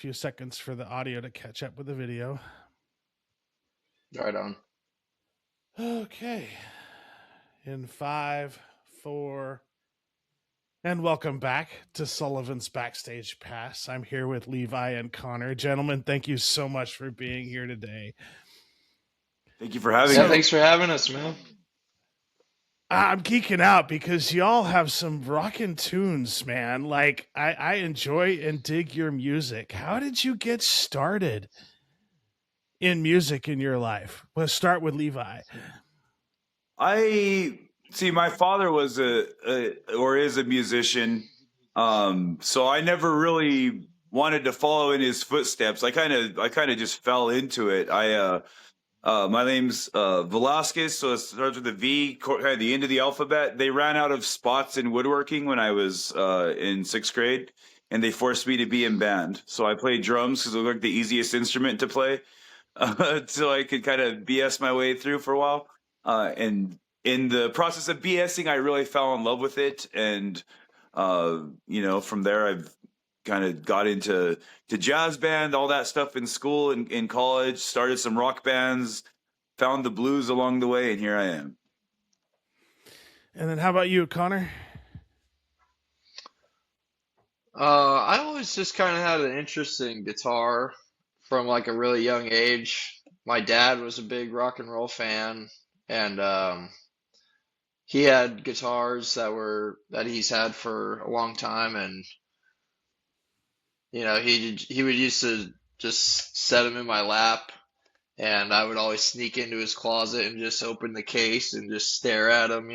few seconds for the audio to catch up with the video. Right on. Okay. In 5, 4, and welcome back to Sullivan's Backstage Pass. I'm here with Levi and Connor. Gentlemen, thank you so much for being here today. Thank you for having Yeah, us. thanks for having us, man. I'm geeking out because y'all have some rockin' tunes, man. Like, I enjoy and dig your music. How did you get started in music in your life? Let's start with Levi. I see. My father was or is a musician, so I never really wanted to follow in his footsteps. I kind of just fell into it. My name's Velasquez, so it starts with a V, kind of the end of the alphabet. They ran out of spots in woodworking when I was in 6th grade, and they forced me to be in band. So I played drums because it was like the easiest instrument to play, so I could kind of BS my way through for a while. And in the process of BSing, I really fell in love with it, and from there I've kind of got into jazz band, all that stuff in school and in college, started some rock bands, found the blues along the way, and here I am. And then how about you, Connor? I always just kind of had an interest in guitar from like a really young age. My dad was a big rock and roll fan, and he had guitars that he's had for a long time, and he would used to just set them in my lap, and I would always sneak into his closet and just open the case and just stare at them,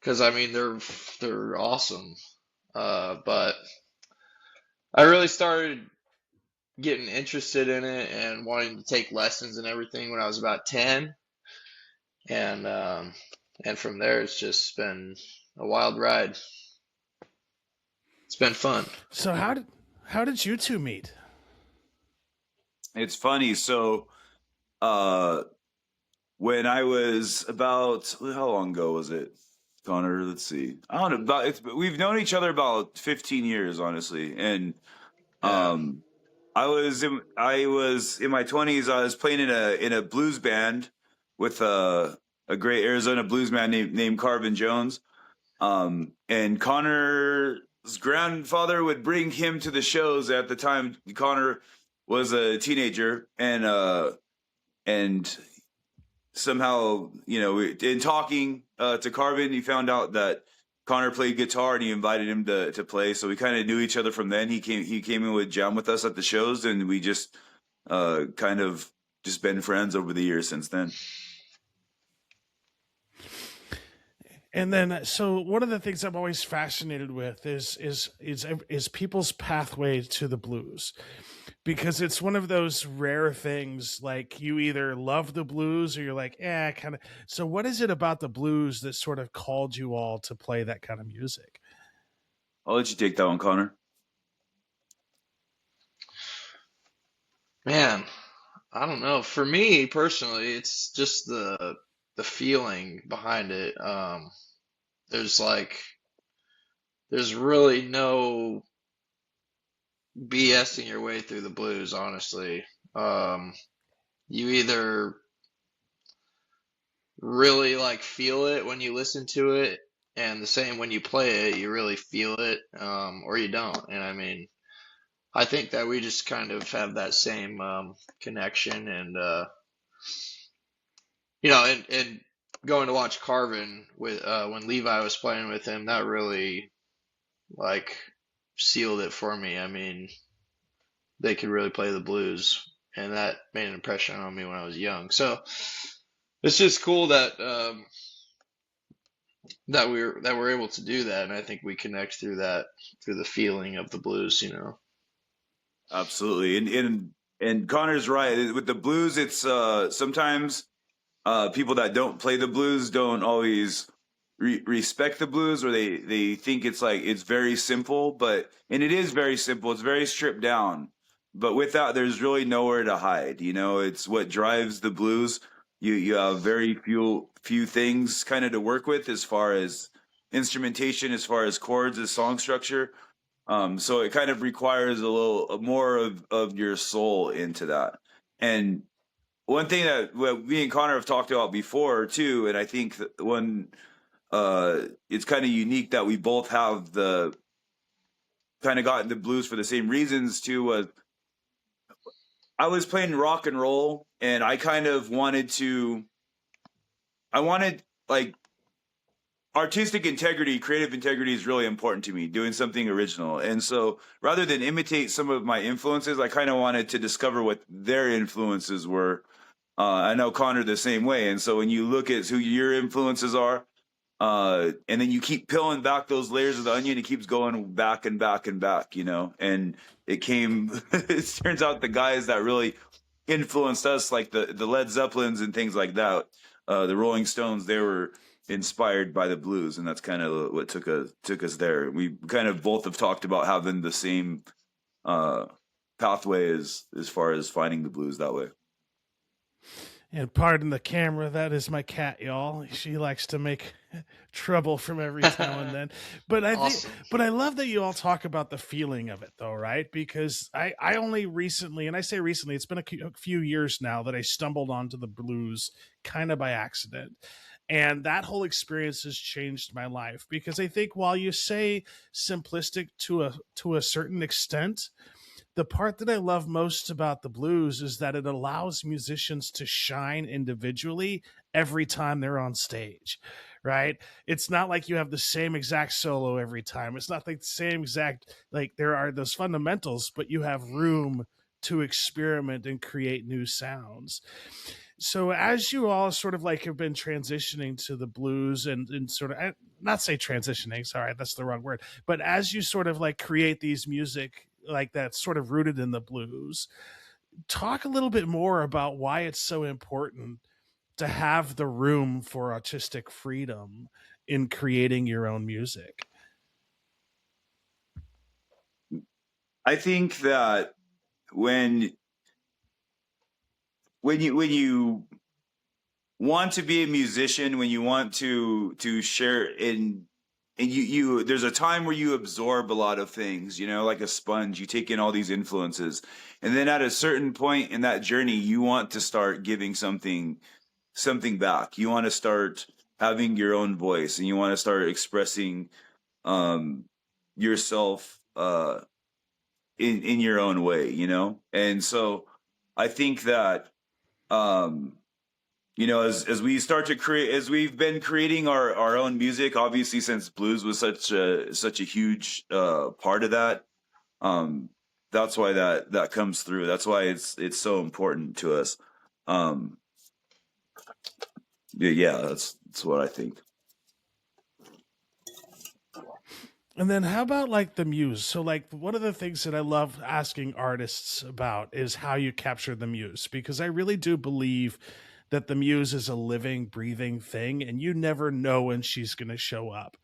because I mean they're awesome. But I really started getting interested in it and wanting to take lessons and everything when I was about 10, and from there it's just been a wild ride. It's been fun. So how did you two meet? It's funny. So, when I was about, how long ago was it, Connor? Let's see. I don't know. We've known each other about 15 years, honestly, and Yeah. I was in my 20s. I was playing in a blues band with a great Arizona blues man named Carvin Jones. And Connor's grandfather would bring him to the shows. At the time, Connor was a teenager, and somehow, in talking to Carvin, he found out that Connor played guitar, and he invited him to play. So we kind of knew each other from then. He came in with jam with us at the shows, and we just kind of just been friends over the years since then. And then, so one of the things I'm always fascinated with is people's pathway to the blues, because it's one of those rare things. Like, you either love the blues or you're like, kind of. So, what is it about the blues that sort of called you all to play that kind of music? I'll let you take that one, Connor. Man, I don't know. For me personally, it's just the feeling behind it. There's like there's really no BSing your way through the blues, honestly. You either really like feel it when you listen to it, and the same when you play it, you really feel it, or you don't. And I mean, I think that we just kind of have that same connection, and and going to watch Carvin with when Levi was playing with him, that really like sealed it for me. I mean, they could really play the blues, and that made an impression on me when I was young. So it's just cool that that we're able to do that, and I think we connect through the feeling of the blues. Absolutely, and Connor's right. With the blues, it's sometimes people that don't play the blues don't always respect the blues, or they think it's very simple, and it is very simple. It's very stripped down, but with that, there's really nowhere to hide. It's what drives the blues. You have very few things kind of to work with as far as instrumentation, as far as chords, as song structure. So it kind of requires a little more of your soul into that. And one thing that me and Connor have talked about before too, and I think that one it's kind of unique that we both have the kind of got into blues for the same reasons too. Was I was playing rock and roll, and I kind of I wanted like artistic integrity, creative integrity is really important to me, doing something original. And so rather than imitate some of my influences, I kind of wanted to discover what their influences were. I know Connor the same way. And so when you look at who your influences are, and then you keep peeling back those layers of the onion, it keeps going back and back and back, you know. And it turns out the guys that really influenced us, like the Led Zeppelins and things like that, the Rolling Stones, they were inspired by the blues, and that's kind of what took us there. We kind of both have talked about having the same pathway as far as finding the blues that way. And pardon the camera, that is my cat, y'all. She likes to make trouble from every now and then. But Awesome. but I love that you all talk about the feeling of it, though, right? Because I only recently, and I say recently, it's been a few years now that I stumbled onto the blues kind of by accident. And that whole experience has changed my life, because I think while you say simplistic to a certain extent, the part that I love most about the blues is that it allows musicians to shine individually every time they're on stage, right? It's not like you have the same exact solo every time. It's not like the same exact, like there are those fundamentals, but you have room to experiment and create new sounds. So as you all sort of like have been transitioning to the blues and sort of not say transitioning, sorry, that's the wrong word, but as you sort of like create these music like that's sort of rooted in the blues, talk a little bit more about why it's so important to have the room for artistic freedom in creating your own music. I think that when you want to be a musician, when you want to share in, and you there's a time where you absorb a lot of things, you know, like a sponge. You take in all these influences, and then at a certain point in that journey, you want to start giving something back. You want to start having your own voice, and you want to start expressing um yourself in your own way, you know. And so I think that um you know, as we start to create, as we've been creating our own music, obviously since blues was such a huge part of that, um that's why that comes through. That's why it's so important to us. um yeah, that's what I think. And then how about like the muse? So like one of the things that I love asking artists about is how you capture the muse, because I really do believe that the muse is a living, breathing thing and you never know when she's going to show up.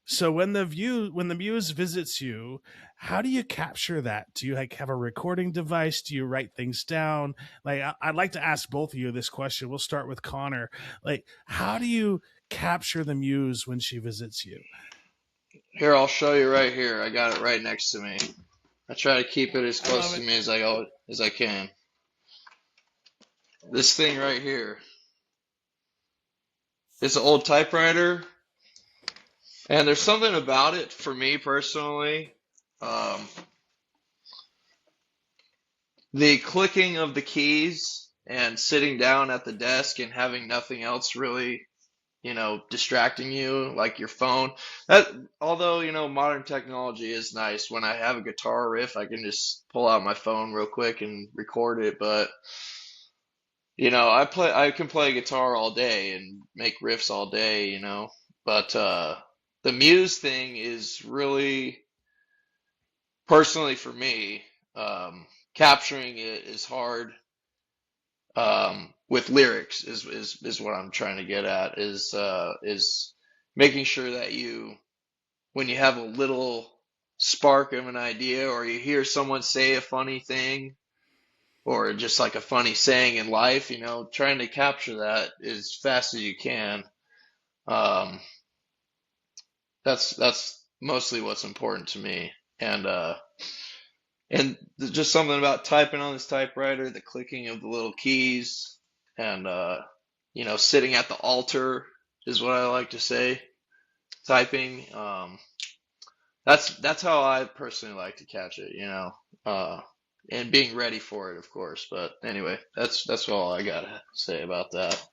So when the muse visits you, how do you capture that? Do you like have a recording device? Do you write things down? Like I'd like to ask both of you this question. We'll start with Connor. Like how do you capture the muse when she visits you? Here, I'll show you right here. I got it right next to me. I try to keep it as I love close to it. me as I can. This thing right here is an old typewriter, and there's something about it for me personally. Um, the clicking of the keys and sitting down at the desk and having nothing else really, distracting you, like your phone. That, although, modern technology is nice. When I have a guitar riff, I can just pull out my phone real quick and record it. But, I can play guitar all day and make riffs all day, But the Muse thing is really, personally for me, capturing it is hard. With lyrics is what I'm trying to get at, is making sure that when you have a little spark of an idea, or you hear someone say a funny thing, or just like a funny saying in life, trying to capture that as fast as you can. Um, that's mostly what's important to me. and just something about typing on this typewriter, the clicking of the little keys, and sitting at the altar is what I like to say. Typing, that's how I personally like to catch it, and being ready for it, of course. But anyway, that's all I gotta say about that.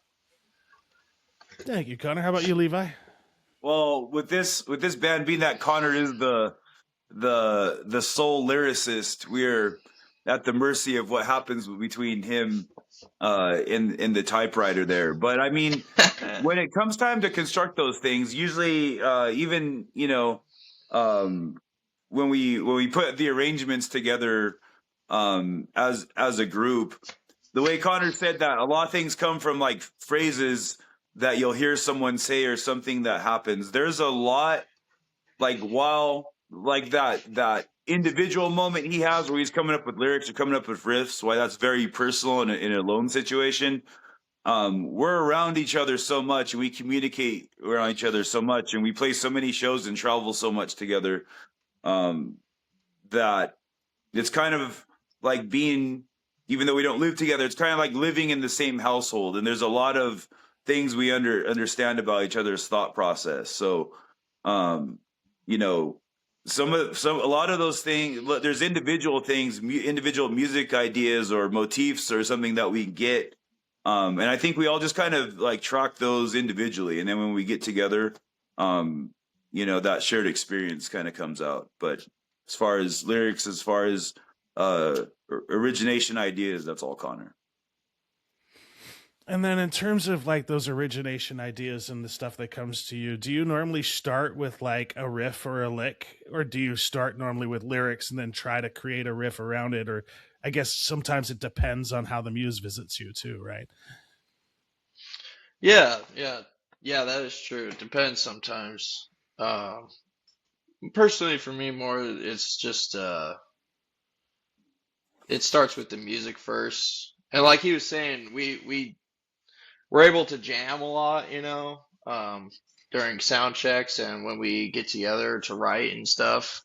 Thank you, Connor. How about you, Levi? Well, with this band, being that Connor is the sole lyricist, we're at the mercy of what happens between him in the typewriter there. But I mean, when it comes time to construct those things, usually even when we put the arrangements together as a group, the way Connor said that, a lot of things come from like phrases that you'll hear someone say or something that happens. There's a lot, like, while like that individual moment he has where he's coming up with lyrics or coming up with riffs, why that's very personal in a lone situation. We're around each other so much, and we communicate around each other so much, and we play so many shows and travel so much together, that it's kind of like being, even though we don't live together, it's kind of like living in the same household. And there's a lot of things we understand about each other's thought process. So, you know, a lot of those things, there's individual things, individual music ideas or motifs or something that we get. And I think we all just kind of like track those individually. And then when we get together, that shared experience kind of comes out. But as far as lyrics, as far as origination ideas, that's all Connor. And then in terms of like those origination ideas and the stuff that comes to you, do you normally start with like a riff or a lick, or do you start normally with lyrics and then try to create a riff around it? Or I guess sometimes it depends on how the muse visits you too, right? Yeah, that is true. It depends sometimes. Personally, for me, more it's just it starts with the music first, and like he was saying, we're able to jam a lot, during sound checks and when we get together to write and stuff.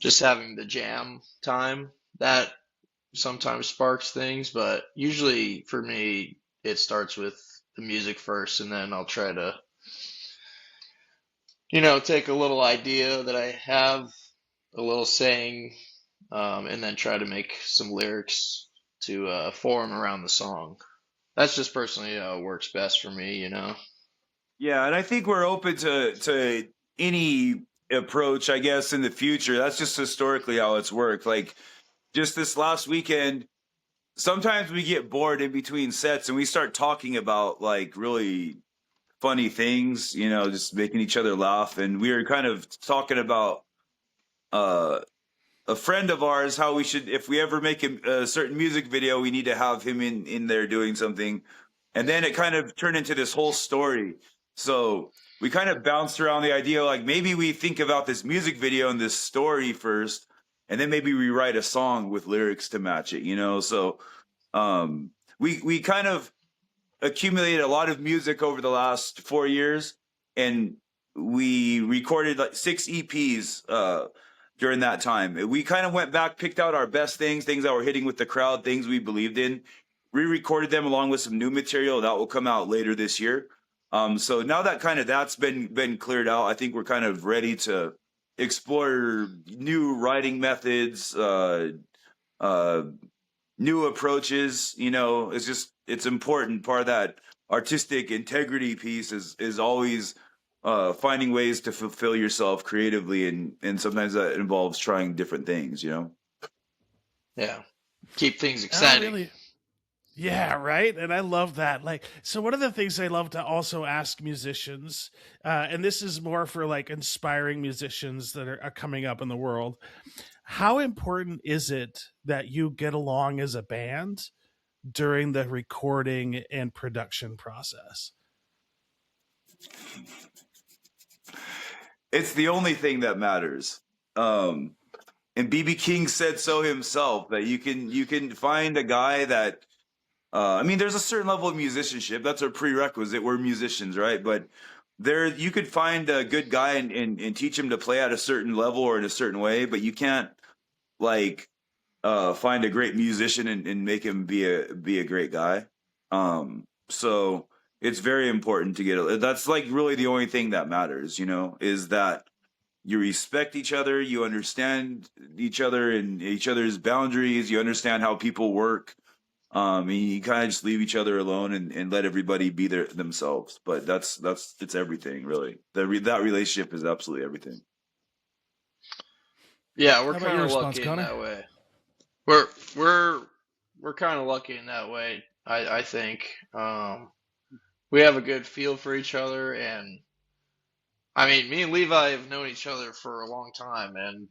Just having the jam time that sometimes sparks things, but usually for me, it starts with the music first, and then I'll try to, take a little idea that I have, a little saying, and then try to make some lyrics to form around the song. That's just personally works best for me. Yeah, and I think we're open to any approach, I guess, in the future. That's just historically how it's worked. Like just this last weekend, sometimes we get bored in between sets and we start talking about like really funny things, just making each other laugh. And we were kind of talking about a friend of ours, how we should, if we ever make a certain music video, we need to have him in there doing something. And then it kind of turned into this whole story. So we kind of bounced around the idea, like maybe we think about this music video and this story first, and then maybe we write a song with lyrics to match it, So we kind of accumulated a lot of music over the last 4 years, and we recorded like 6 EPs during that time. We kind of went back, picked out our best things that were hitting with the crowd, things we believed in, re-recorded them along with some new material that will come out later this year. So now that that's been cleared out, I think we're kind of ready to explore new writing methods, new approaches. It's important. Part of that artistic integrity piece is always finding ways to fulfill yourself creatively, and sometimes that involves trying different things. Yeah, keep things Oh, exciting. really? Yeah, right. And I love that. Like, so one of the things I love to also ask musicians, and this is more for like inspiring musicians that are coming up in the world, how important is it that you get along as a band during the recording and production process? It's the only thing that matters. And BB King said so himself, that you can find a guy that there's a certain level of musicianship. That's a prerequisite. We're musicians, right? But there you could find a good guy and teach him to play at a certain level or in a certain way, but you can't like find a great musician and make him be a great guy. So it's very important to get that's like really the only thing that matters, is that you respect each other, you understand each other and each other's boundaries, you understand how people work. And you kind of just leave each other alone and let everybody be themselves. But it's everything really. That relationship is absolutely everything. Yeah, we're How about kind your of response, lucky in Connor? that way. We're we're we're kind of lucky in that way. I think we have a good feel for each other, and I mean, me and Levi have known each other for a long time, and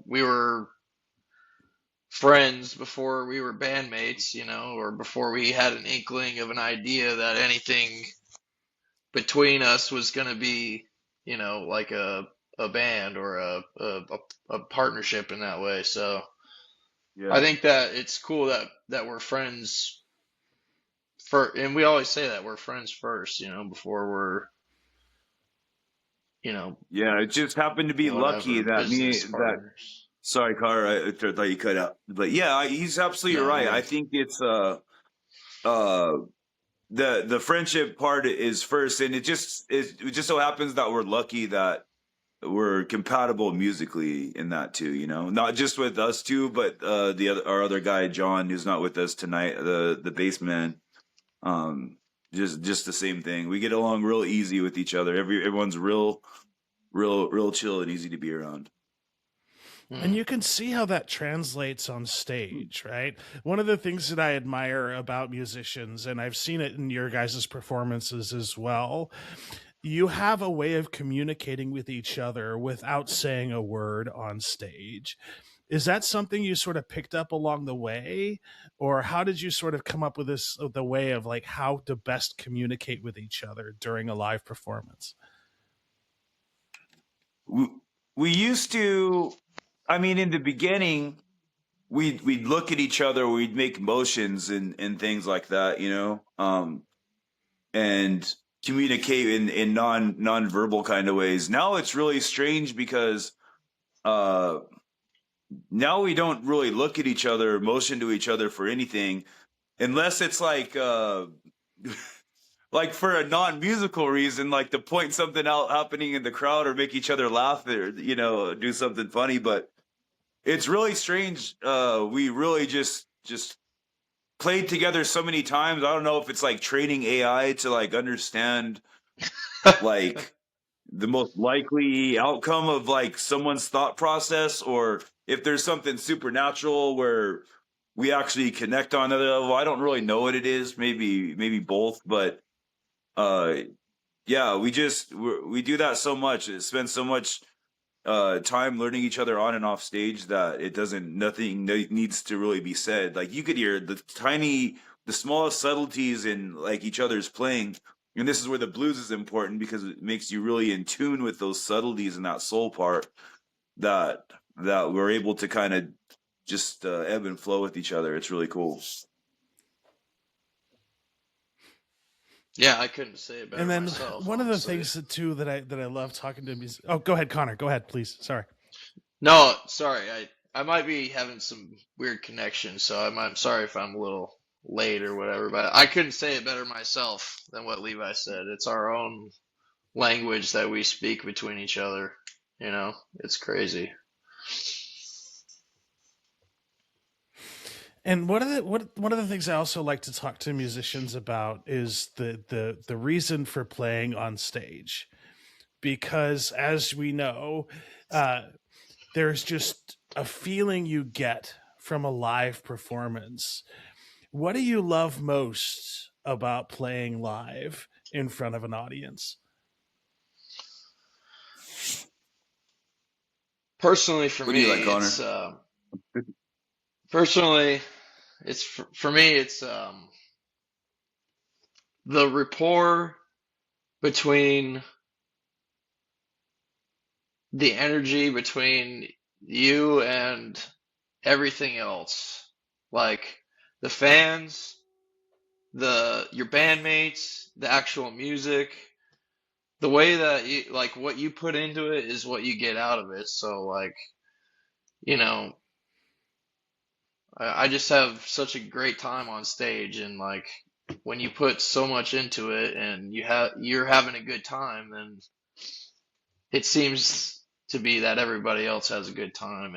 we were friends before we were bandmates, or before we had an inkling of an idea that anything between us was going to be, like a band or a partnership in that way. So I Yeah. think that it's cool that we're friends for, and we always say that we're friends first, before we're, you know, Yeah, it just happened to be lucky whatever, that business me that partners. sorry, Carter, I thought you cut out. But yeah, he's absolutely No, right. you're I good. think it's uh the friendship part is first, and it just so happens that we're lucky that we're compatible musically in that too, not just with us two, but our other guy John, who's not with us tonight, the bass man. um just the same thing. We get along real easy with each other. Everyone's real chill and easy to be around. And Hmm. you can see how that translates on stage, right? One of the things that I admire about musicians, and I've seen it in your guys' performances as well, you have a way of communicating with each other without saying a word on stage. Is that something you sort of picked up along the way? Or how did you sort of come up with the way of like how to best communicate with each other during a live performance? We used to, I mean, in the beginning, we'd look at each other, we'd make motions and things like that, and communicate in non-verbal kind of ways. Now it's really strange because uh now we don't really look at each other, motion to each other for anything, unless it's like for a non-musical reason, like to point something out happening in the crowd or make each other laugh or do something funny. But it's really strange. We really just played together so many times. I don't know if it's like training AI to like understand like the most likely outcome of like someone's thought process, or if there's something supernatural where we actually connect on another level. I don't really know what it is. Maybe both, but uh yeah, we do that so much. It spends so much time learning each other on and off stage that it doesn't nothing needs to really be said. Like you could hear the smallest subtleties in like each other's playing. And this is where the blues is important because it makes you really in tune with those subtleties and that soul part that we're able to kind of just ebb and flow with each other. It's really cool. Yeah, I couldn't say it better And then myself, one of the honestly. things too that I love talking to music. Oh, go ahead, Connor. Go ahead, please. Sorry. No, sorry, I might be having some weird connection, so I'm sorry if I'm a little late or whatever, but I couldn't say it better myself than what Levi said. It's our own language that we speak between each other. It's crazy. And one of the things I also like to talk to musicians about is the reason for playing on stage, because as we know, uh, there's just a feeling you get from a live performance. What do you love most about playing live in front of an audience? Personally, for What do you like, me, Connor? personally, it's for me, it's the rapport between the energy between you and everything else, like the fans, your bandmates, the actual music. the way that you like what you put into it is what you get out of it. So like, you know, I just have such a great time on stage, and like when you put so much into it and you're having a good time, then it seems to be that everybody else has a good time,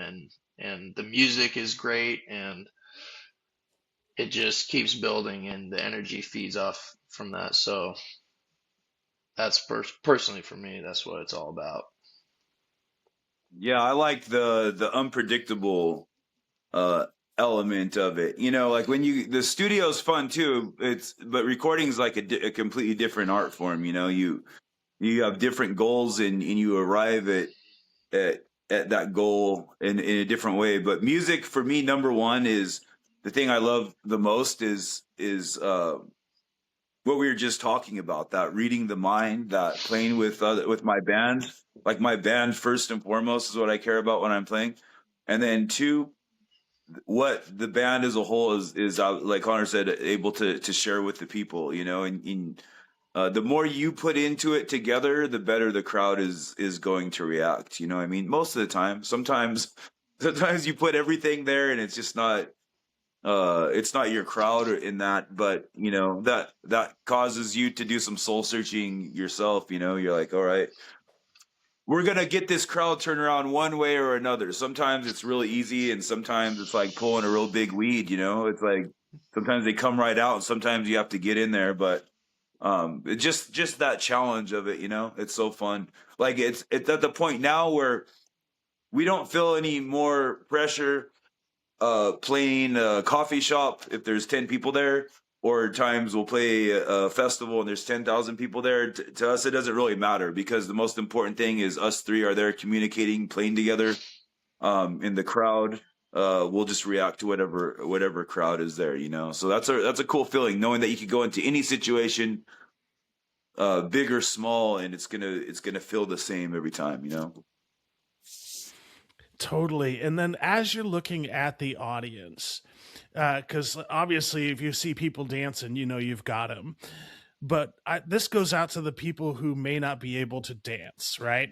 and the music is great, and it just keeps building, and the energy feeds off from that. So that's personally for me, that's what it's all about. Yeah, I like the unpredictable uh element of it. You know, like when you the studio's fun too. But recording's like a completely different art form. You know, you have different goals and you arrive at at that goal in a different way. But music for me, number one, is the thing I love the most is what we were just talking about, that reading the mind, that playing with my band. Like my band first and foremost is what I care about when I'm playing, and then two, what the band as a whole is like Connor said, able to share with the people, you know, and the more you put into it together, the better the crowd is going to react. You know what I mean? Most of the time. Sometimes you put everything there and it's not your crowd in that, but you know, that causes you to do some soul searching yourself. You know, you're like, all right, we're gonna get this crowd turned around one way or another. Sometimes it's really easy, and sometimes it's like pulling a real big weed. You know, it's like sometimes they come right out, and sometimes you have to get in there. But it just that challenge of it, you know, it's so fun. Like it's at the point now where we don't feel any more pressure playing a coffee shop if there's 10 people there, or times we'll play a festival and there's 10,000 people there. To us, it doesn't really matter, because the most important thing is us three are there communicating, playing together. In the crowd, we'll just react to whatever crowd is there, you know. So that's a cool feeling, knowing that you could go into any situation, big or small, and it's gonna feel the same every time, you know. Totally. And then as you're looking at the audience, because obviously, if you see people dancing, you know you've got them. But this goes out to the people who may not be able to dance, right?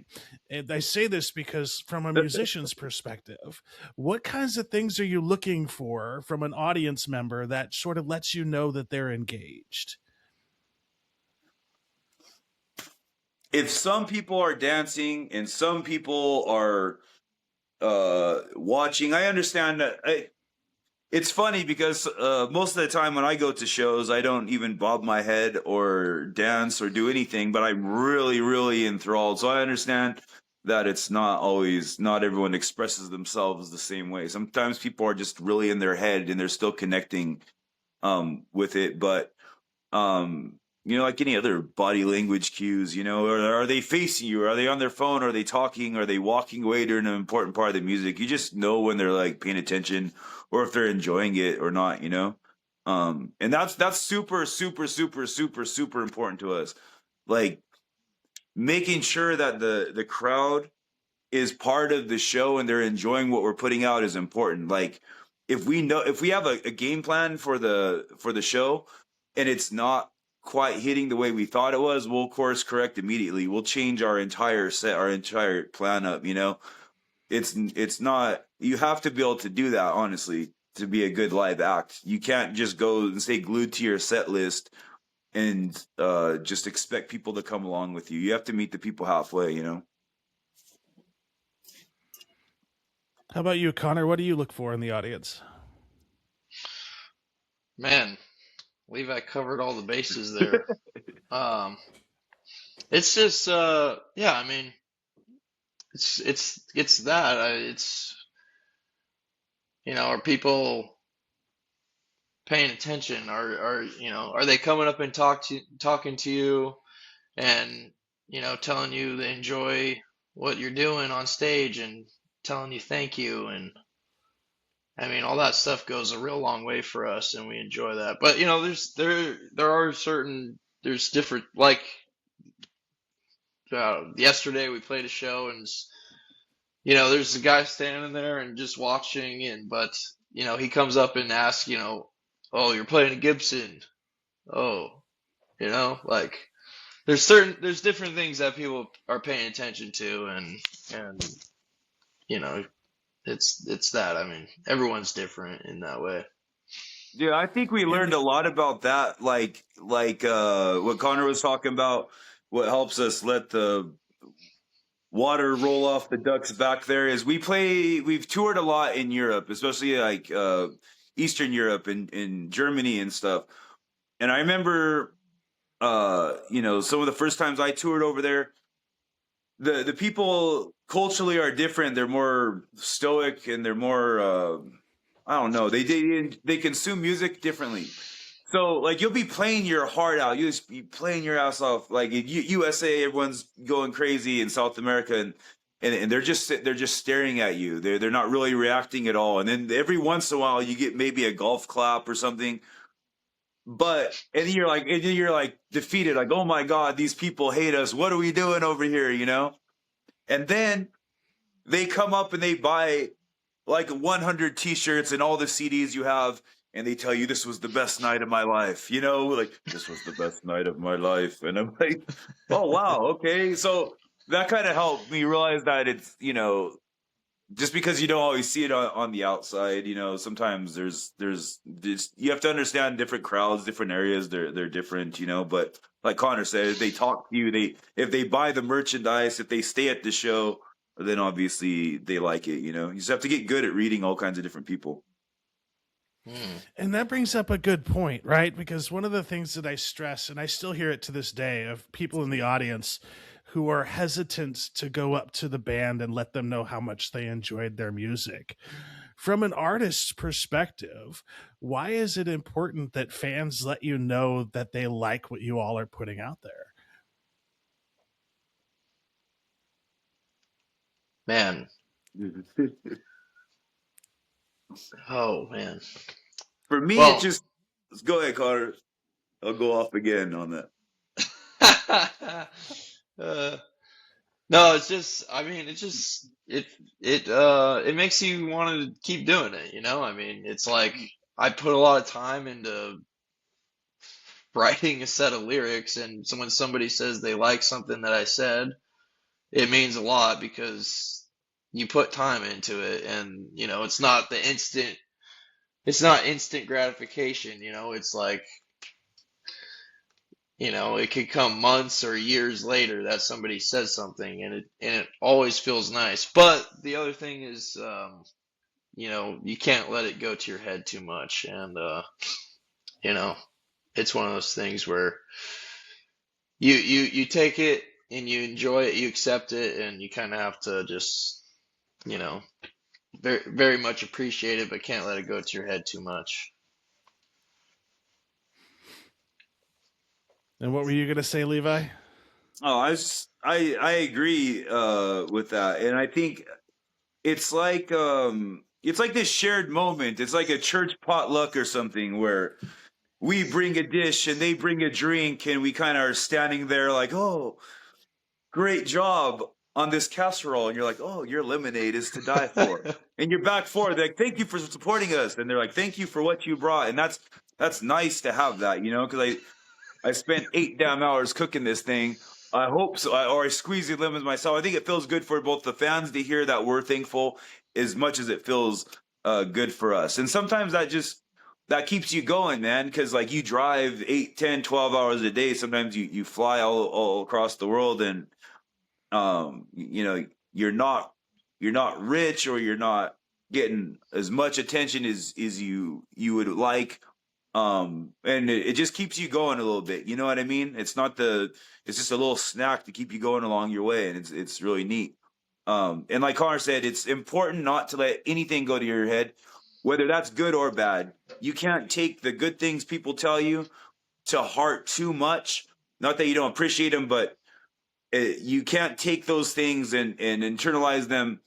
And I say this because, from a musician's perspective, what kinds of things are you looking for from an audience member that sort of lets you know that they're engaged? If some people are dancing and some people are watching, I understand that. It's funny because most of the time when I go to shows, I don't even bob my head or dance or do anything, but I'm really, really enthralled. So I understand that it's not everyone expresses themselves the same way. Sometimes people are just really in their head and they're still connecting with it. But you know, like any other body language cues, you know, are they facing you? Are they on their phone? Are they talking? Are they walking away during an important part of the music? You just know when they're like paying attention, or if they're enjoying it or not, you know? And that's super, super, super, super, super important to us. Like making sure that the crowd is part of the show and they're enjoying what we're putting out is important. Like if we have a game plan for the show and it's not quite hitting the way we thought it was, we'll course correct immediately. We'll change our entire set, our entire plan up, you know. It's not, you have to be able to do that, honestly, to be a good live act. You can't just go and stay glued to your set list and just expect people to come along with you. You have to meet the people halfway, you know. How about you, Connor? What do you look for in the audience? Man, Levi covered all the bases there. Um, it's just yeah, I mean, it's that it's are people paying attention? Are are they coming up and talking to you, and telling you they enjoy what you're doing on stage, and telling you thank you, and I mean all that stuff goes a real long way for us, and we enjoy that. But there are there's different, like yesterday we played a show, and there's a guy standing there and just watching, but he comes up and asks, oh, you're playing a Gibson, oh, like there's different things that people are paying attention to, and you know, it's that. I mean, everyone's different in that way. Yeah, I think we And learned a lot about that, like what Connor was talking about. What helps us let the water roll off the ducks back there is we've toured a lot in Europe, especially like Eastern Europe and in Germany and stuff. And I remember some of the first times I toured over there, the people culturally are different. They're more stoic and they're more I don't know. They consume music differently. So like you'll be playing your heart out. You just be playing your ass off. Like in USA, everyone's going crazy in South America, and they're just staring at you. They're not really reacting at all. And then every once in a while, you get maybe a golf clap or something. But and then you're like defeated. Like, oh my God, these people hate us. What are we doing over here? And then they come up and they buy like 100 t-shirts and all the CDs you have, and they tell you this was the best night of my life, like this was the best night of my life. And I'm like, oh wow, okay. So that kind of helped me realize that it's, just because you don't always see it on the outside, sometimes there's you have to understand different crowds, different areas, they're different, but like Connor said, if they talk to you, if they buy the merchandise, if they stay at the show, then obviously they like it. You just have to get good at reading all kinds of different people. And that brings up a good point, right? Because one of the things that I stress, and I still hear it to this day, of people in the audience who are hesitant to go up to the band and let them know how much they enjoyed their music. From an artist's perspective, why is it important that fans let you know that they like what you all are putting out there? Man, oh man. For me, it Well, just go ahead, Connor. I'll go off again on that. uh, no, it's just, I mean, it makes you want to keep doing it, I mean, it's like I put a lot of time into writing a set of lyrics, and so when somebody says they like something that I said, it means a lot because you put time into it, and it's not instant gratification, it's like, it could come months or years later that somebody says something, and it always feels nice. But the other thing is, you can't let it go to your head too much, and you know, it's one of those things where you take it and you enjoy it, you accept it, and you kind of have to just, you know, very very much appreciate it, but can't let it go to your head too much. And what were you going to say, Levi? Oh, I agree with that, and I think it's like this shared moment. It's like a church potluck or something where we bring a dish and they bring a drink, and we kind of are standing there like, oh, great job on this casserole, and you're like, oh, your lemonade is to die for, and you're back for it. They're like, thank you for supporting us, and they're like, thank you for what you brought, and that's nice to have that, because I spent 8 damn hours cooking this thing. I hope so, or I squeeze the lemons myself. I think it feels good for both the fans to hear that we're thankful as much as it feels good for us. And sometimes that keeps you going, man, because like you drive 8, 10, 12 hours a day. Sometimes you fly all across the world, and you're not rich, or you're not getting as much attention as you would like. And it just keeps you going a little bit. You know what I mean? It's just a little snack to keep you going along your way, and it's really neat. And like Connor said, it's important not to let anything go to your head, whether that's good or bad. You can't take the good things people tell you to heart too much. Not that you don't appreciate them, but you can't take those things and internalize them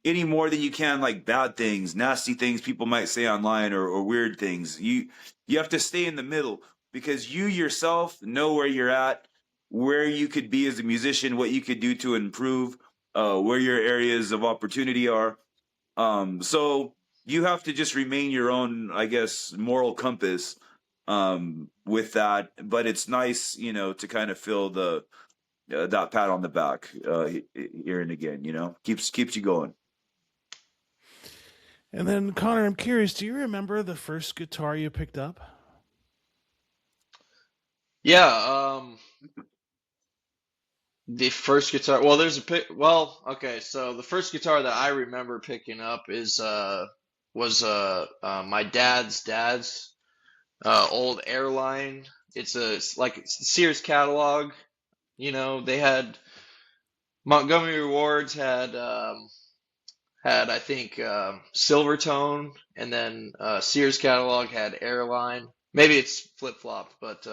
any more than you can like bad things, nasty things people might say online, or weird things. You have to stay in the middle, because you yourself know where you're at, where you could be as a musician, what you could do to improve, where your areas of opportunity are. So you have to just remain your own, I guess, moral compass, with that, but it's nice, you know, to kind of feel the that pat on the back here and again, you know, keeps you going. And then Connor, I'm curious, do you remember the first guitar you picked up? Yeah, the first guitar. Well, there's a pick. Well, okay. So the first guitar that I remember picking up is was my dad's old Airline. It's like Sears catalog. You know, they had Montgomery Wards had I think Silvertone, and then Sears catalog had Airline. Maybe it's flip-flopped, but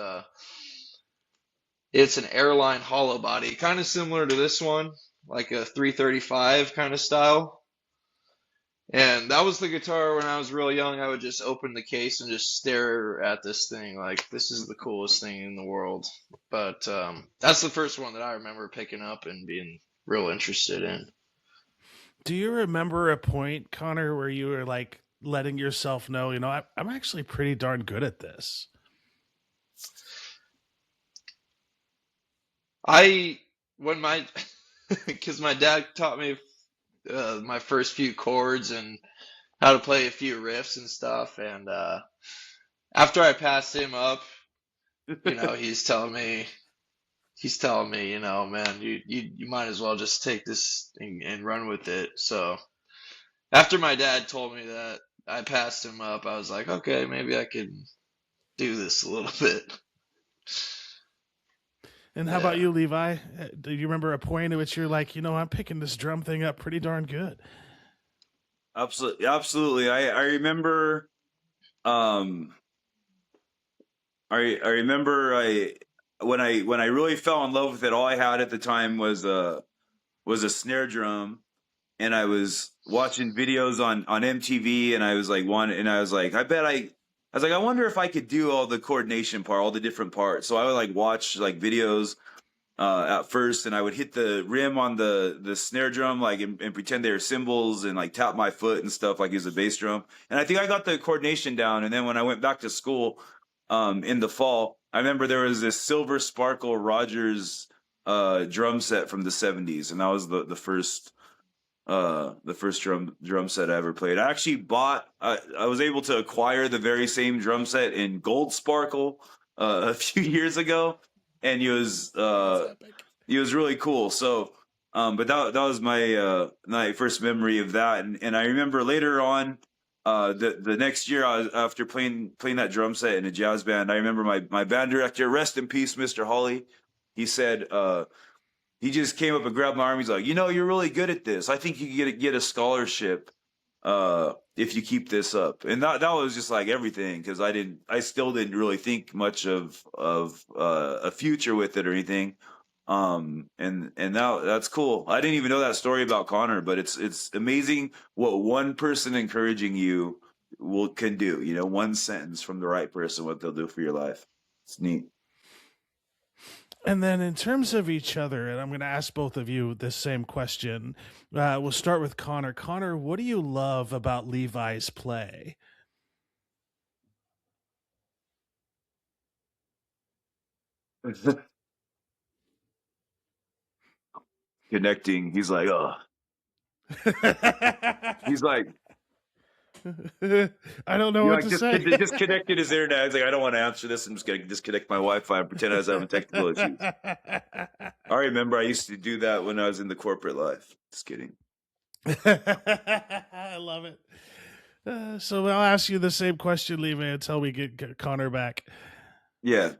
it's an Airline hollow body, kind of similar to this one, like a 335 kind of style. And that was the guitar when I was real young. I would just open the case and just stare at this thing like this is the coolest thing in the world. But that's the first one that I remember picking up and being real interested in. Do you remember a point, Connor, where you were like letting yourself know, you know, I'm actually pretty darn good at this? I when my because my dad taught me my first few chords and how to play a few riffs and stuff, and after I passed him up, you know, he's telling me, you know, man, you might as well just take this and run with it. So after my dad told me that, I passed him up. I was like, okay, maybe I could do this a little bit. And how about Yeah. you, Levi? Do you remember a point at which you're like, you know, I'm picking this drum thing up pretty darn good? Absolutely, absolutely. I remember, um, I remember when I really fell in love with it. All I had at the time was a snare drum, and I was watching videos on MTV, and I was like I was like, I wonder if I could do all the coordination part, all the different parts. So I would like watch like videos at first, and I would hit the rim on the snare drum like and pretend they were cymbals and like tap my foot and stuff like it was a bass drum. And I think I got the coordination down. And then when I went back to school in the fall, I remember there was this Silver Sparkle Rogers drum set from the '70s, and that was the first drum set I ever played. I actually bought. I was able to acquire the very same drum set in gold sparkle a few years ago, and That's epic. he was really cool. So, but that was my first memory of that, and I remember later on. The next year, after playing that drum set in a jazz band, I remember my band director, rest in peace, Mr. Hawley. He said, he just came up and grabbed my arm. He's like, you know, you're really good at this. I think you can get a scholarship if you keep this up. And that was just like everything, because I still didn't really think much of a future with it or anything. And now that's cool. I didn't even know that story about Connor, but it's amazing what one person encouraging you can do. You know, one sentence from the right person, what they'll do for your life. It's neat. And then in terms of each other, and I'm going to ask both of you this same question. We'll start with Connor. Connor, what do you love about Levi's play? Connecting. He's like, oh, he's like, I don't know you know, what like to say. just connected his internet. He's like, I don't want to answer this. I'm just gonna disconnect my Wi-Fi and pretend I was having technical issues. I remember I used to do that when I was in the corporate life. Just kidding. I love it. So I'll ask you the same question, Levi, until we get Connor back. Yeah.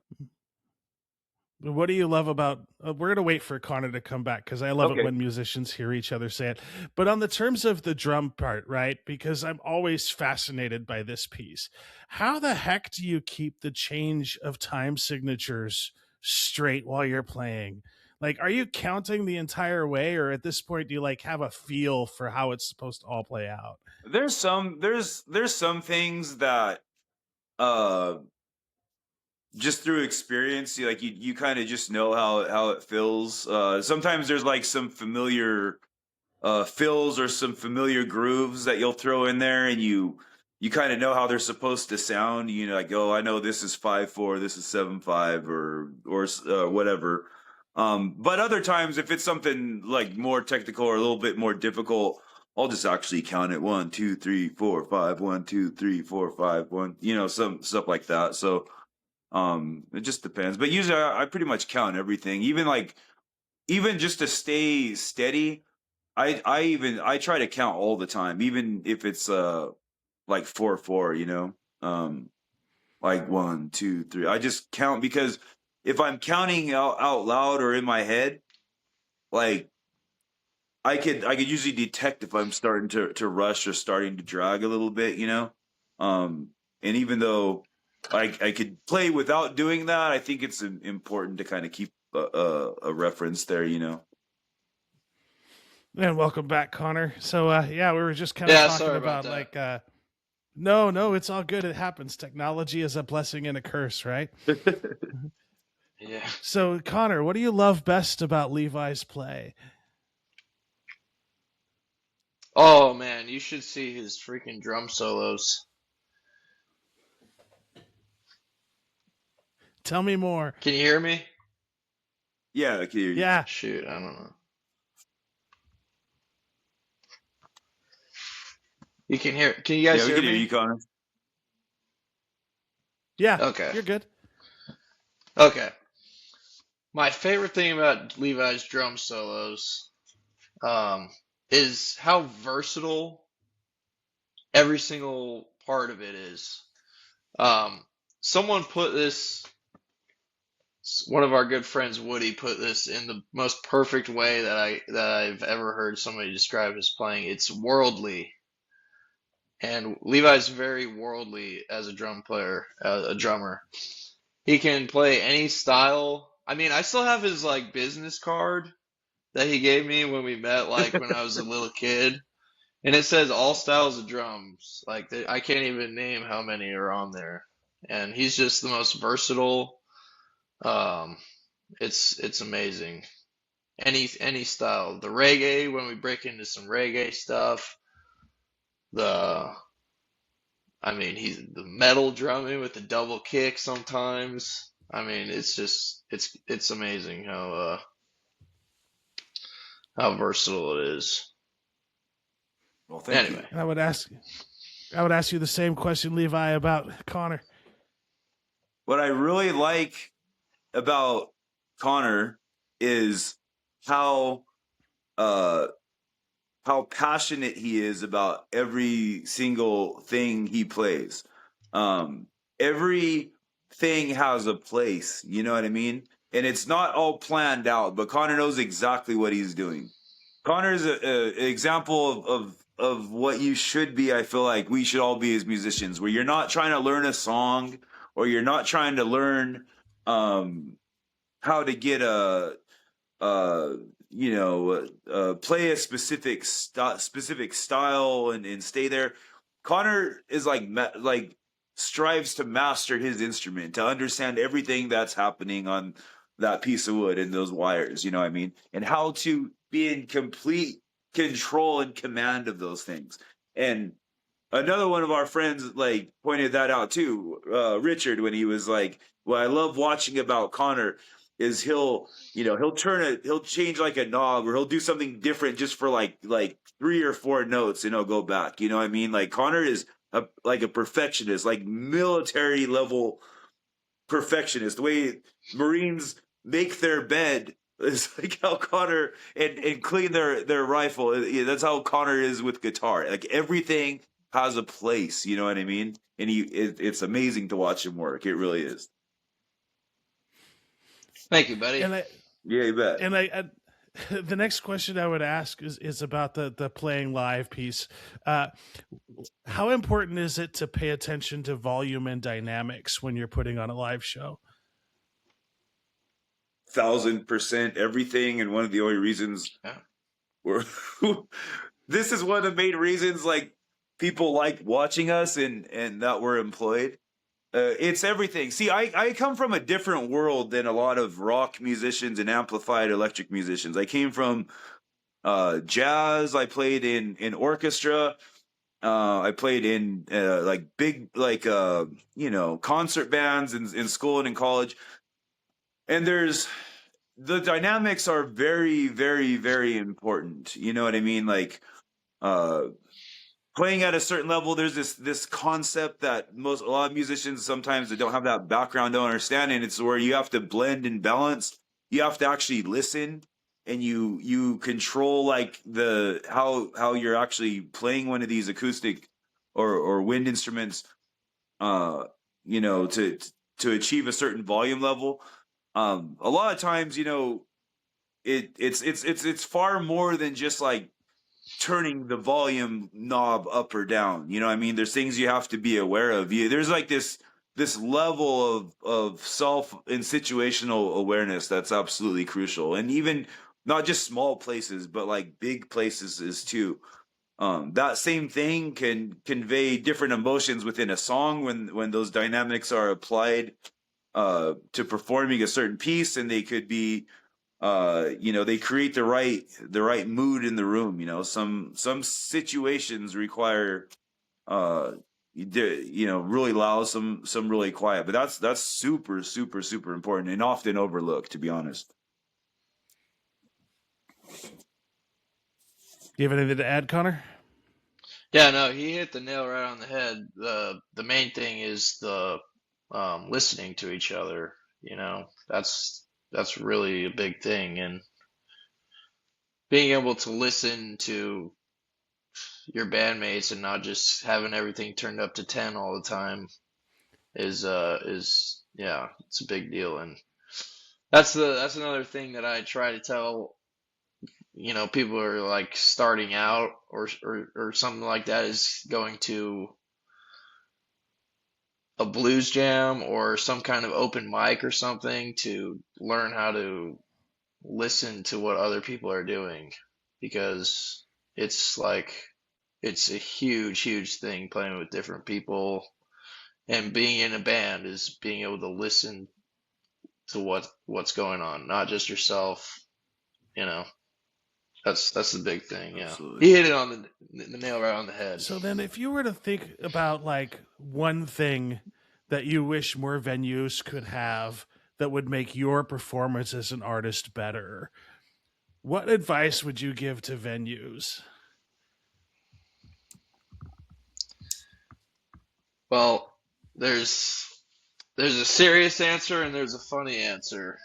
What do you love about? We're gonna wait for Connor to come back because I love it Okay. when musicians hear each other say it. But on the terms of the drum part, right? Because I'm always fascinated by this piece. How the heck do you keep the change of time signatures straight while you're playing? Like, are you counting the entire way, or at this point, do you like have a feel for how it's supposed to all play out? There's some things that uh just through experience, you kind of just know how it feels. Sometimes there's like some familiar fills or some familiar grooves that you'll throw in there, and you you kind of know how they're supposed to sound. You know, like, oh, I know this is 5/4, this is 7/5, or whatever. But other times, if it's something like more technical or a little bit more difficult, I'll just actually count it 1, 2, 3, 4, 5, 1, 2, 3, 4, 5, 1. You know, some stuff like that. So it just depends. But usually, I pretty much count everything, even just to stay steady. I try to count all the time, even if it's like 4/4, you know, like 1, 2, 3. I just count because if I'm counting out loud or in my head, like I could usually detect if I'm starting to rush or starting to drag a little bit, you know. And even though I could play without doing that, I think it's important to kind of keep a reference there, you know. And welcome back, Connor. So yeah, we were just kind of Yeah, talking sorry about about that. like no, it's all good. It happens. Technology is a blessing and a curse, right? Yeah. So Connor, what do you love best about Levi's play? Oh man, you should see his freaking drum solos. Tell me more. Can you hear me? Yeah, I can hear you. Yeah. Shoot, I don't know. You can hear? Can you Yeah, guys we hear can hear me? you, Connor. Yeah. Okay. You're good. Okay. My favorite thing about Levi's drum solos um, is how versatile every single part of it is. Um, someone put this, one of our good friends, Woody, put this in the most perfect way that I've ever heard somebody describe his playing. It's worldly, and Levi's very worldly as a drum player, a drummer. He can play any style. I mean, I still have his like business card that he gave me when we met, like when I was a little kid. And it says all styles of drums. Like I can't even name how many are on there. And he's just the most versatile. Um, it's amazing. Any style. The reggae, when we break into some reggae stuff. The I mean, he's the metal drumming with the double kick sometimes. I mean, it's just it's amazing how versatile it is. Well, thank you. Anyway, And I would ask you the same question, Levi, about Connor. What I really like about Connor is how uh how passionate he is about every single thing he plays. Um everything has a place, you know what I mean? And it's not all planned out, but Connor knows exactly what he's doing. Connor is an example of what you should be. I feel like we should all be as musicians, where you're not trying to learn a song or you're not trying to learn um, how to get uh, play a specific style and stay there. Connor is like strives to master his instrument, to understand everything that's happening on that piece of wood and those wires, you know what I mean? And how to be in complete control and command of those things. And another one of our friends like pointed that out too, Richard, when he was like, what I love watching about Connor is he'll change like a knob, or he'll do something different just for like 3 or 4 notes, and he'll go back. You know what I mean? Like Connor is like a perfectionist, like military level perfectionist. The way Marines make their bed is like how Connor and clean their rifle. Yeah, that's how Connor is with guitar. Like everything has a place. You know what I mean? And it's amazing to watch him work. It really is. thank you, buddy. And I Yeah, you bet. and I the next question I would ask is about the playing live piece. How important is it to pay attention to volume and dynamics when you're putting on a live show? 1,000% everything. And one of the only reasons Yeah. we're this is one of the main reasons like people like watching us and that we're employed. It's everything. See, I come from a different world than a lot of rock musicians and amplified electric musicians. I came from jazz. I played in orchestra. I played in like big, like concert bands in school and in college. And the dynamics are very, very, very important. You know what I mean? Like uh, playing at a certain level, there's this concept that a lot of musicians sometimes that don't have that background don't understand, and it's where you have to blend and balance. You have to actually listen, and you control like the how you're actually playing one of these acoustic or wind instruments, uh, to achieve a certain volume level. A lot of times, it's far more than just like turning the volume knob up or down. You know what I mean? There's things you have to be aware of. There's like this level of self and situational awareness that's absolutely crucial. And even not just small places, but like big places is too. That same thing can convey different emotions within a song when those dynamics are applied to performing a certain piece, and they could be they create the right mood in the room. Some situations require really loud, some really quiet, but that's super super super important and often overlooked, to be honest. Do you have anything to add, Connor? Yeah, no, he hit the nail right on the head. The main thing is the listening to each other. That's really a big thing, and being able to listen to your bandmates and not just having everything turned up to 10 all the time is yeah, it's a big deal. And that's another thing that I try to tell, people who are like starting out or something like that, is going to a blues jam or some kind of open mic or something to learn how to listen to what other people are doing, because it's like it's a huge, huge thing playing with different people, and being in a band is being able to listen to what's going on, not just yourself. You know, that's the big thing. Yeah, Absolutely. he hit it on the nail right on the head. So then, if you were to think about like one thing that you wish more venues could have that would make your performance as an artist better, what advice would you give to venues? Well, there's a serious answer and there's a funny answer.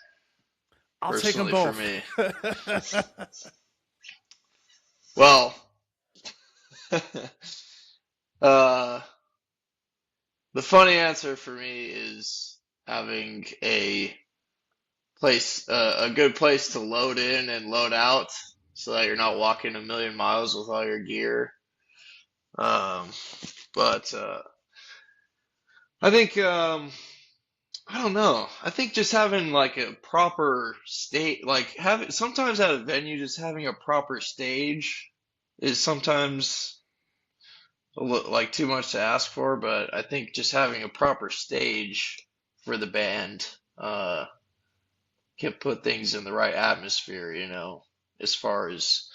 I'll take them Personally, both. for me, well, uh, the funny answer for me is having a good place to load in and load out, so that you're not walking a million miles with all your gear. Um, but I think I don't know. I think just having like a proper state, like having sometimes at a venue, just having a proper stage is sometimes like too much to ask for. But I think just having a proper stage for the band can put things in the right atmosphere, as far as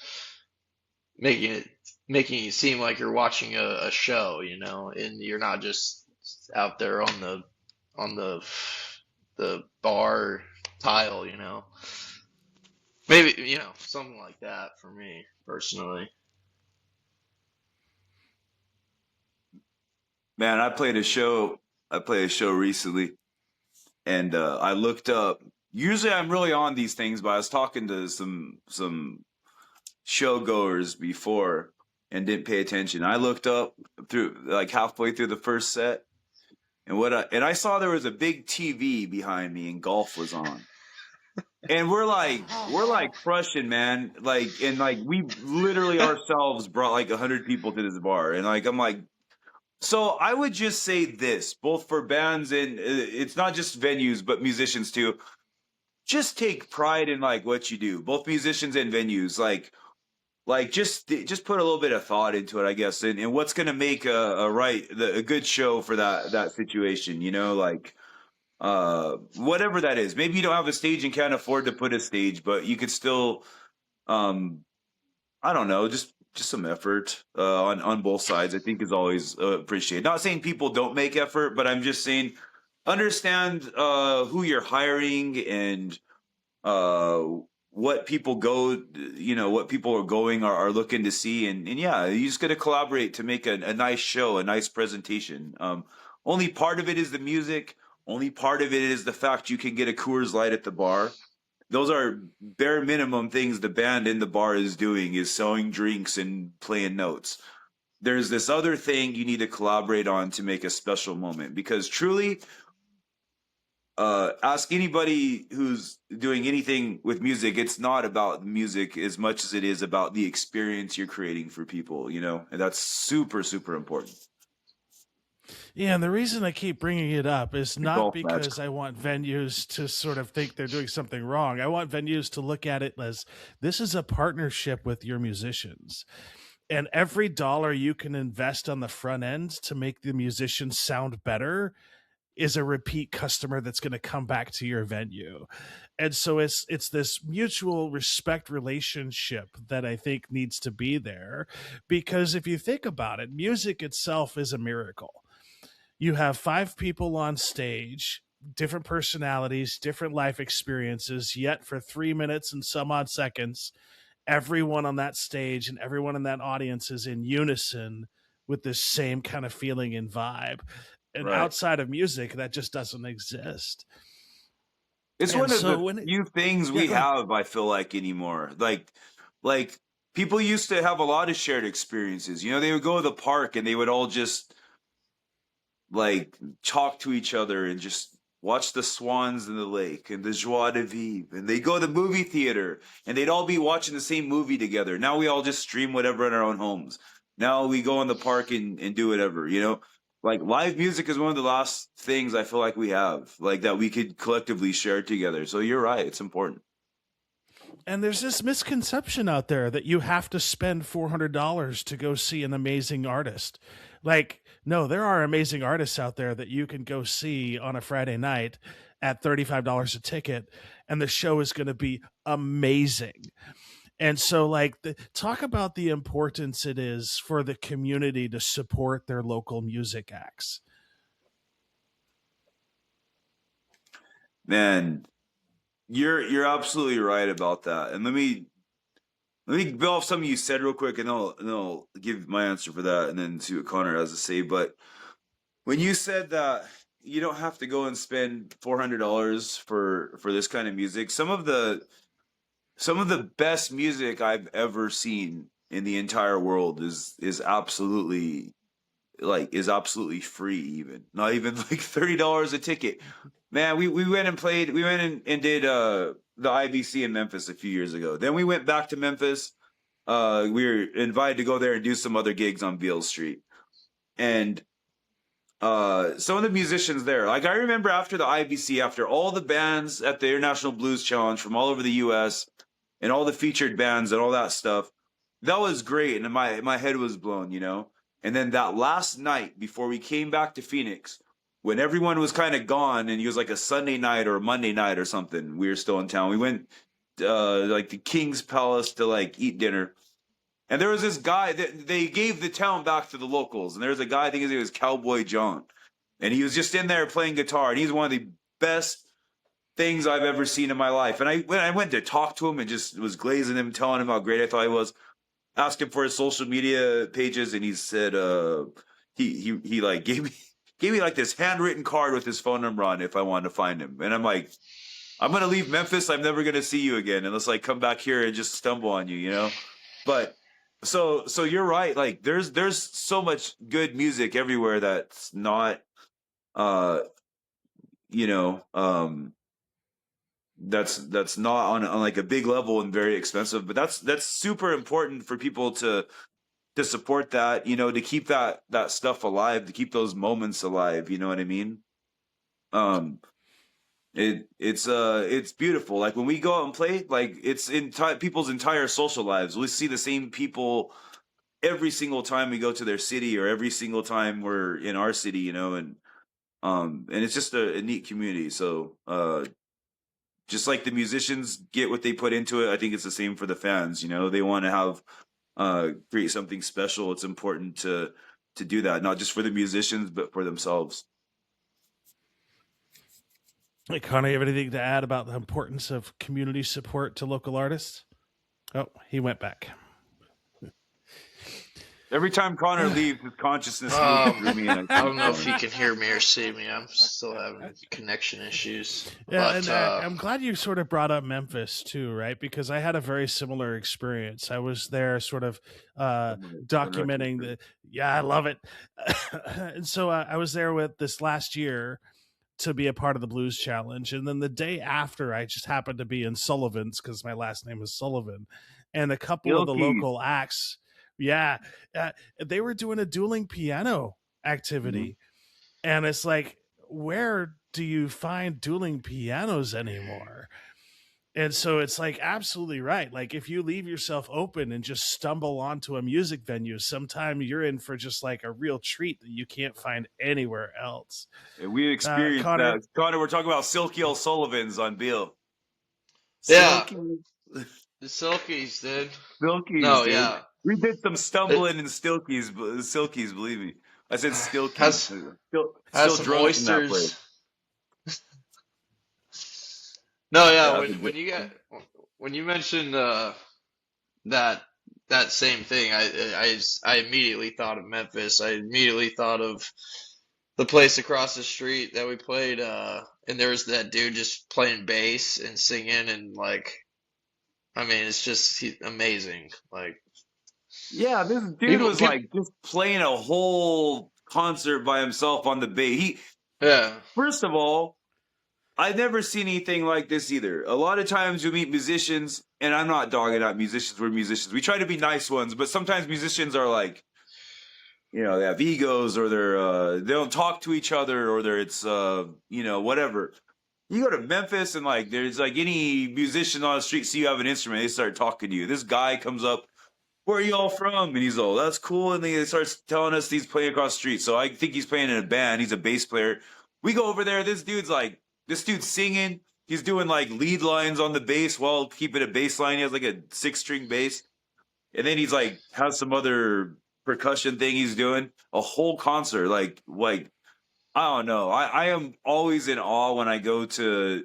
making it making it seem like you're watching a show, and you're not just out there on the bar tile. Maybe, something like that for me personally. Man, I played a show recently, and I looked up. Usually I'm really on these things, but I was talking to some show goers before and didn't pay attention. I looked up through like halfway through the first set, and I saw there was a big TV behind me and golf was on. And we're like crushing, man. And we literally ourselves brought like 100 people to this bar. And I'm like, so I would just say this, both for bands and it's not just venues, but musicians too. Just take pride in like what you do, both musicians and venues. Just put a little bit of thought into it, I guess, and what's gonna make a good show for that situation, whatever that is. Maybe you don't have a stage and can't afford to put a stage, but you could still, I don't know, just some effort on both sides, I think, is always appreciated. Not saying people don't make effort, but I'm just saying understand who you're hiring and uh, what people go, what people are going are looking to see, and yeah, you just got to collaborate to make a nice show, a nice presentation. Only part of it is the music. Only part of it is the fact you can get a Coors Light at the bar. Those are bare minimum things the band in the bar is doing, is selling drinks and playing notes. There's this other thing you need to collaborate on to make a special moment, because truly, ask anybody who's doing anything with music, it's not about music as much as it is about the experience you're creating for people, and that's super, super important. Yeah, and the reason I keep bringing it up is The not golf match. because I want venues to sort of think they're doing something wrong. I want venues to look at it as this is a partnership with your musicians. And every dollar you can invest on the front end to make the musicians sound better is a repeat customer that's going to come back to your venue. And so it's this mutual respect relationship that I think needs to be there, because if you think about it, music itself is a miracle. You have 5 people on stage, different personalities, different life experiences, yet for 3 minutes and some odd seconds, everyone on that stage and everyone in that audience is in unison with this same kind of feeling and vibe. And Right. outside of music, that just doesn't exist. It's And one of so the few things we go ahead. have, I feel like, anymore. Like people used to have a lot of shared experiences. They would go to the park and they would all just like talk to each other and just watch the swans in the lake and the joie de vivre. And they go to the movie theater and they'd all be watching the same movie together. Now we all just stream whatever in our own homes. Now we go in the park and do whatever, Like live music is one of the last things I feel like we have, like that we could collectively share together. So you're right, it's important. And there's this misconception out there that you have to spend $400 to go see an amazing artist. Like, no, there are amazing artists out there that you can go see on a Friday night at $35 a ticket, and the show is going to be amazing. And so, like, talk about the importance it is for the community to support their local music acts. Man, you're absolutely right about that. And let me build off something you said real quick, and I'll give my answer for that, and then see what Connor has to say. But when you said that you don't have to go and spend $400 for this kind of music, some of the best music I've ever seen in the entire world is absolutely free, even not even like $30 a ticket. Man, we went and played. We went and did the IBC in Memphis a few years ago. Then we went back to Memphis. We were invited to go there and do some other gigs on Beale Street, and some of the musicians there. Like I remember after the IBC, after all the bands at the International Blues Challenge from all over the U.S. and all the featured bands and all that stuff, that was great, and my head was blown, And then that last night before we came back to Phoenix, when everyone was kind of gone, and it was like a Sunday night or a Monday night or something, we were still in town. We went like the King's Palace to like eat dinner. And there was this guy that they gave the town back to the locals. And there was a guy, I think his name was Cowboy John. And he was just in there playing guitar. And he's one of the best things I've ever seen in my life. And when I went to talk to him and just was glazing him, telling him how great I thought he was, asked him for his social media pages, and he said he like gave me like this handwritten card with his phone number on if I wanted to find him. And I'm like, I'm gonna leave Memphis. I'm never gonna see you again unless I come back here and just stumble on you, But so you're right. Like there's so much good music everywhere that's not you know that's not on like a big level and very expensive. But that's super important for people to support that, to keep that stuff alive, to keep those moments alive. You know what I mean? It's beautiful. Like when we go out and play, like it's in people's entire social lives. We see the same people every single time we go to their city, or every single time we're in our city, and it's just a neat community. So just like the musicians get what they put into it, I think it's the same for the fans. They want to have create something special, it's important to do that, not just for the musicians, but for themselves. Hey, Connor, you have anything to add about the importance of community support to local artists? Oh, he went back. Every time Connor leaves, his consciousness moves through me. And I don't know if he can hear me or see me. I'm still having connection issues. Yeah, But and I'm glad you sort of brought up Memphis too, right? Because I had a very similar experience. I was there, sort of documenting the. Yeah, I love it. And so I was there with this last year to be a part of the Blues Challenge, and then the day after, I just happened to be in Sullivan's because my last name is Sullivan, and a couple of the local acts. Yeah, they were doing a dueling piano activity, and it's like, where do you find dueling pianos anymore? And so it's like, absolutely right. Like, if you leave yourself open and just stumble onto a music venue, sometime you're in for just like a real treat that you can't find anywhere else. And we experienced Connor, that. Connor, we're talking about Silky L. Sullivan's on Bill. yeah, Silky. the Silkies, dude. Silkies, No, dude. yeah. We did some stumbling in Silkies, believe me. I said Stilkies. Has Still some drunk in that place. oysters. No, yeah. Yeah, When you mentioned that same thing, I immediately thought of Memphis. I immediately thought of the place across the street that we played, and there was that dude just playing bass and singing, and like, I mean, it's just amazing. Like, yeah, this dude people, was like just playing a whole concert by himself on the bass. yeah, First of all, I've never seen anything like this either. A lot of times you meet musicians, and I'm not dogging out musicians, we're musicians. We try to be nice ones, but sometimes musicians are like, they have egos, or they don't talk to each other, or it's whatever. You go to Memphis and like there's like any musician on the street see you have an instrument, they start talking to you. This guy comes up, where are you all from? And he's all, that's cool. And then he starts telling us he's playing across the street. So I think he's playing in a band. He's a bass player. We go over there. This dude's singing. He's doing like lead lines on the bass while keeping a bass line. He has like a 6-string bass. And then he's like, has some other percussion thing he's doing. A whole concert. Like, I don't know. I am always in awe when I go to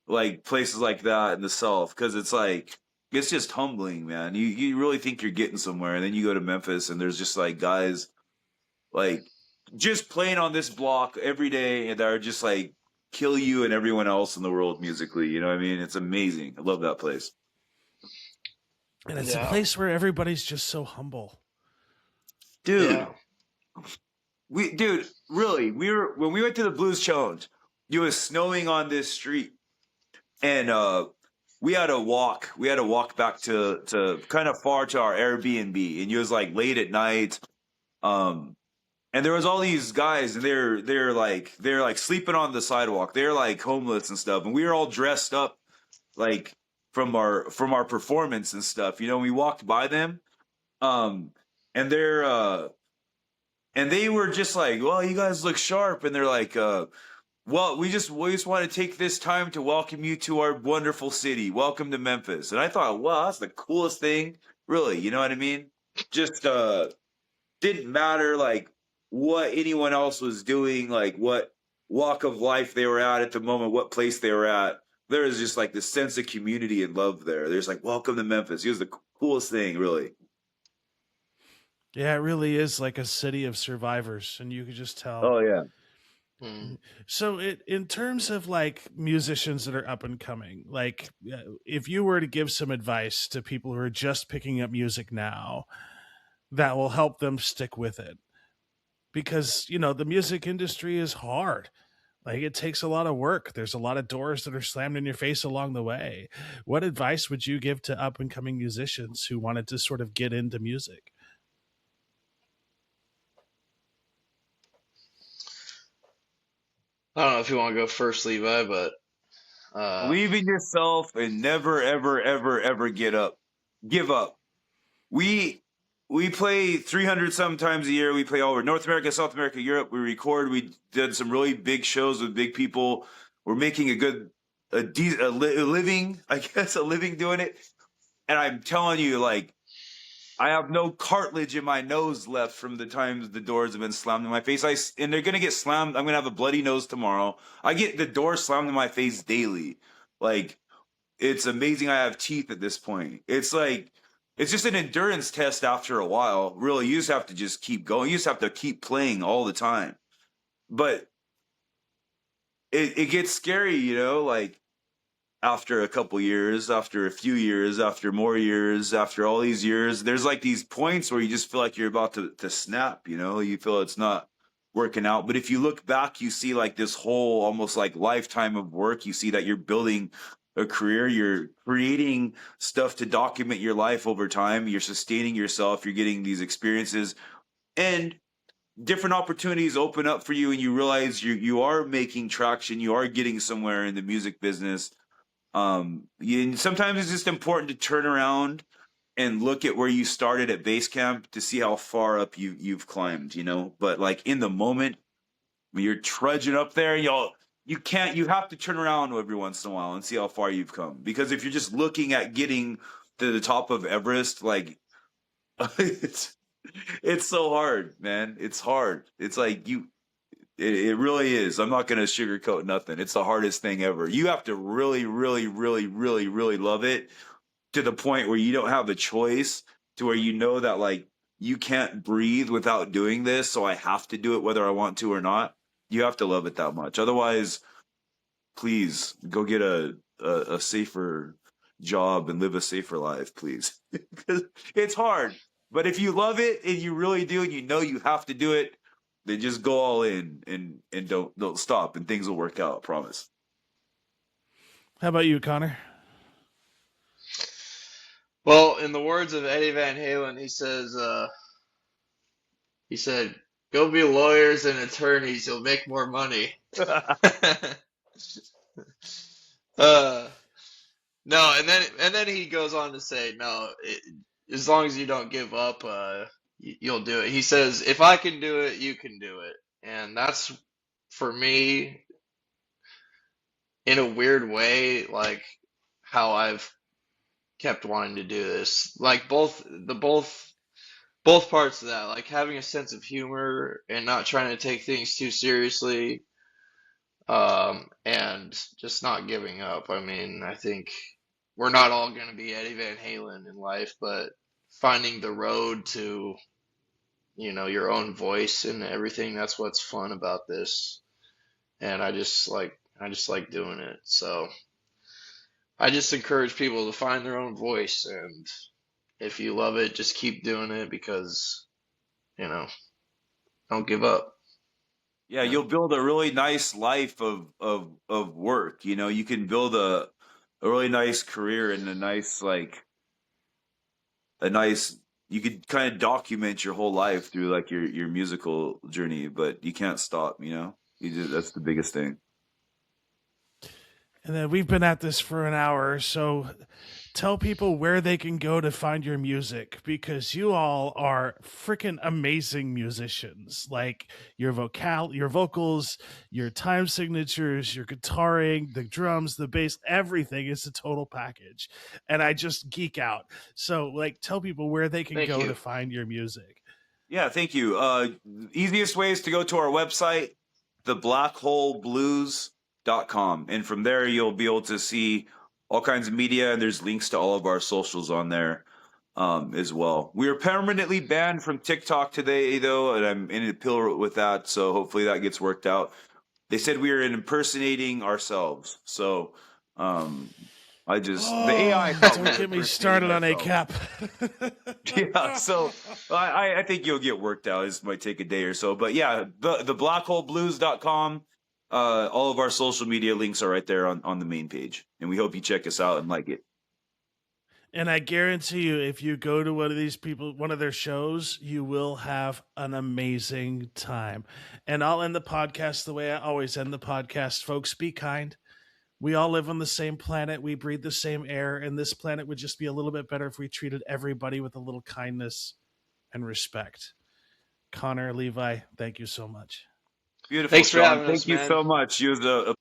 like places like that in the South, because it's like, it's just humbling, man. You really think you're getting somewhere, and then you go to Memphis and there's just like guys like just playing on this block every day, and that are just like kill you and everyone else in the world musically. You know what I mean? It's amazing. I love that place. And it's a place where everybody's just so humble. Dude. Yeah. When we went to the Blues Challenge, it was snowing on this street, and we had to walk back to kind of far to our Airbnb, and it was like late at night. And there was all these guys, and they're like sleeping on the sidewalk. They're like homeless and stuff, and we were all dressed up like from our performance and stuff. We walked by them, and they were just like, well, you guys look sharp, and they're like, well, we just want to take this time to welcome you to our wonderful city. Welcome to Memphis. And I thought, wow, that's the coolest thing. Really, you know what I mean? Just didn't matter like what anyone else was doing, like what walk of life they were at the moment, what place they were at. There was just like this sense of community and love there. There's like, welcome to Memphis. It was the coolest thing, really. Yeah, it really is like a city of survivors, and you could just tell. Oh, yeah. So in terms of like musicians that are up and coming, like if you were to give some advice to people who are just picking up music now that will help them stick with it, because the music industry is hard. Like, it takes a lot of work. There's a lot of doors that are slammed in your face along the way. What advice would you give to up and coming musicians who wanted to sort of get into music? I don't know if you want to go first, Levi, but believe in yourself and never, ever, ever, ever give up. We play 300 sometimes a year. We play all over North America, South America, Europe. We record. We did some really big shows with big people. We're making a living, I guess, doing it. And I'm telling you, like, I have no cartilage in my nose left from the times the doors have been slammed in my face. And they're gonna get slammed. I'm gonna have a bloody nose tomorrow. I get the door slammed in my face daily. Like, it's amazing I have teeth at this point. It's like, it's just an endurance test after a while. Really, you just have to just keep going. You just have to keep playing all the time. But it gets scary, you know, like after a couple years, after a few years, after more years, after all these years, there's like these points where you just feel like you're about to snap, you know, you feel it's not working out. But if you look back, you see like this whole almost like lifetime of work. You see that you're building a career, you're creating stuff to document your life over time, you're sustaining yourself, you're getting these experiences, and different opportunities open up for you, and you realize you are making traction, you are getting somewhere in the music business. And sometimes it's just important to turn around and look at where you started at base camp to see how far up you've climbed, you know. But like in the moment when you're trudging up there, you have to turn around every once in a while and see how far you've come. Because if you're just looking at getting to the top of Everest, like it's so hard, man. It's hard. It's like it really is. I'm not going to sugarcoat nothing. It's the hardest thing ever. You have to really, really, really, really, really love it to the point where you don't have a choice, to where you know that like you can't breathe without doing this, so I have to do it whether I want to or not. You have to love it that much. Otherwise, please go get a safer job and live a safer life, please. Because it's hard. But if you love it and you really do, and you know you have to do it, then just go all in and don't stop, and things will work out, I promise. How about you, Connor? Well, in the words of Eddie Van Halen, he said, "Go be lawyers and attorneys, you'll make more money." uh, no, and then he goes on to say, no, as long as you don't give up, you'll do it. He says, if I can do it, you can do it. And that's, for me, in a weird way, like how I've kept wanting to do this. Like both parts of that, like having a sense of humor and not trying to take things too seriously, and just not giving up. I mean, I think we're not all going to be Eddie Van Halen in life, but finding the road to, your own voice and everything, that's what's fun about this. And I just like doing it. So I just encourage people to find their own voice, and if you love it, just keep doing it because, don't give up. Yeah, Yeah. you'll build a really nice life of work. You know, you can build a really nice career and a nice you could kind of document your whole life through like your musical journey, but you can't stop, you know? That's the biggest thing. And then we've been at this for an hour, so tell people where they can go to find your music, because you all are freaking amazing musicians. Like your vocals, your time signatures, your guitaring, the drums, the bass, everything is a total package. And I just geek out. So like tell people where they can Thank go you. to find your music. Yeah, thank you. Easiest way is to go to our website, theblackholeblues.com. And from there, you'll be able to see all kinds of media, and there's links to all of our socials on there as well. We are permanently banned from TikTok today, though, and I'm in an appeal with that, so hopefully that gets worked out. They said we are impersonating ourselves, so the AI thought we Don't were get me started on ourselves. ACAP. Yeah, so I think you'll get worked out. This might take a day or so, but yeah, the blackholeblues.com. All of our social media links are right there on the main page, and we hope you check us out and like it. And I guarantee you, if you go to one of their shows, you will have an amazing time. And I'll end the podcast the way I always end the podcast. Folks, be kind. We all live on the same planet. We breathe the same air, and this planet would just be a little bit better if we treated everybody with a little kindness and respect. Connor, Levi, thank you so much. Beautiful, Thanks for Shawn. having us, Thank you man. so much. You was a